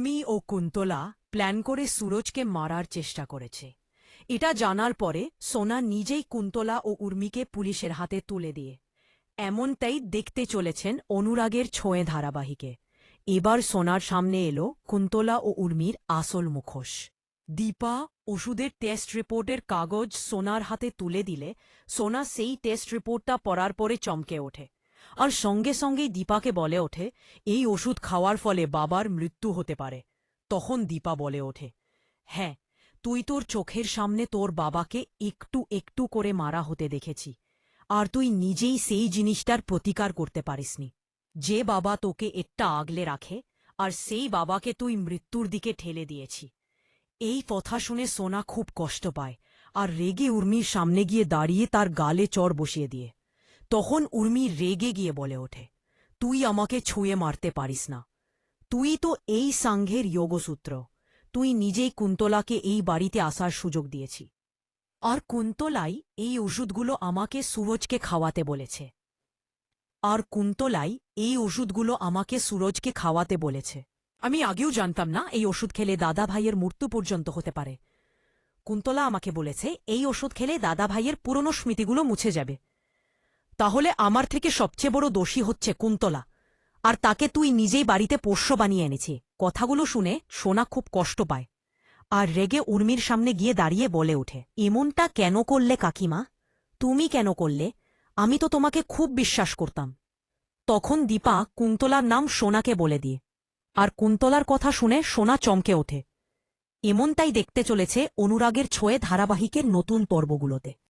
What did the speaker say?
উর্মি ও Kuntala plan করে সুরজকে মারার চেষ্টা করেছে। এটা জানার পরে সোনা নিজেই কুন্তলা ও উর্মিকে পুলিশের হাতে তুলে দিয়ে এমনটাই দেখতে চলেছেন অনুরাগের ছোঁয়ে ধারাবাহিকে। এবার সোনার সামনে এলো কুন্তলা ও উর্মির আসল মুখোশ। দীপা ওষুধের টেস্ট রিপোর্টের কাগজ সোনার হাতে তুলে দিলে সোনা সেই টেস্ট রিপোর্টটা পড়ার পরে চমকে ওঠে, আর সঙ্গে সঙ্গেই দীপাকে বলে ওঠে এই ওষুধ খাওয়ার ফলে বাবার মৃত্যু হতে পারে। তখন দীপা বলে ওঠে, হ্যাঁ, তুই তোর চোখের সামনে তোর বাবাকে একটু একটু করে মারা হতে দেখেছি, আর তুই নিজেই সেই জিনিসটার প্রতিকার করতে পারিসনি। যে বাবা তোকে একটা আগলে রাখে, আর সেই বাবাকে তুই মৃত্যুর দিকে ঠেলে দিয়েছি। এই কথা শুনে সোনা খুব কষ্ট পায়, আর রেগে উর্মির সামনে গিয়ে দাঁড়িয়ে তার গালে চড় বসিয়ে দিয়ে। তখন উর্মি রেগে গিয়ে বলে ওঠে, তুই আমাকে ছুঁয়ে মারতে পারিস না। তুই তো এই সাংঘের যোগসূত্র। তুই নিজেই কুন্তলাকে এই বাড়িতে আসার সুযোগ দিয়েছি, আর কুন্তলাই এই ওষুধগুলো আমাকে সুরজকে খাওয়াতে বলেছে। আমি আগেও জানতাম না এই ওষুধ খেলে দাদা ভাইয়ের মৃত্যু পর্যন্ত হতে পারে। কুন্তলা আমাকে বলেছে এই ওষুধ খেলে দাদা ভাইয়ের পুরনো স্মৃতিগুলো মুছে যাবে। তাহলে আমার থেকে সবচেয়ে বড় দোষী হচ্ছে কুন্তলা, আর তাকে তুই নিজেই বাড়িতে পোষ্য বানিয়ে এনেছি। কথাগুলো শুনে সোনা খুব কষ্ট পায়, আর রেগে উর্মির সামনে গিয়ে দাঁড়িয়ে বলে ওঠে, এমনটা কেন করলে কাকিমা? তুমি কেন করলে? আমি তো তোমাকে খুব বিশ্বাস করতাম। তখন দীপা কুন্তলার নাম সোনাকে বলে দিয়ে, আর কুন্তলার কথা শুনে সোনা চমকে ওঠে। এমনটাই দেখতে চলেছে অনুরাগের ছোঁয়ে ধারাবাহিকের নতুন পর্বগুলোতে।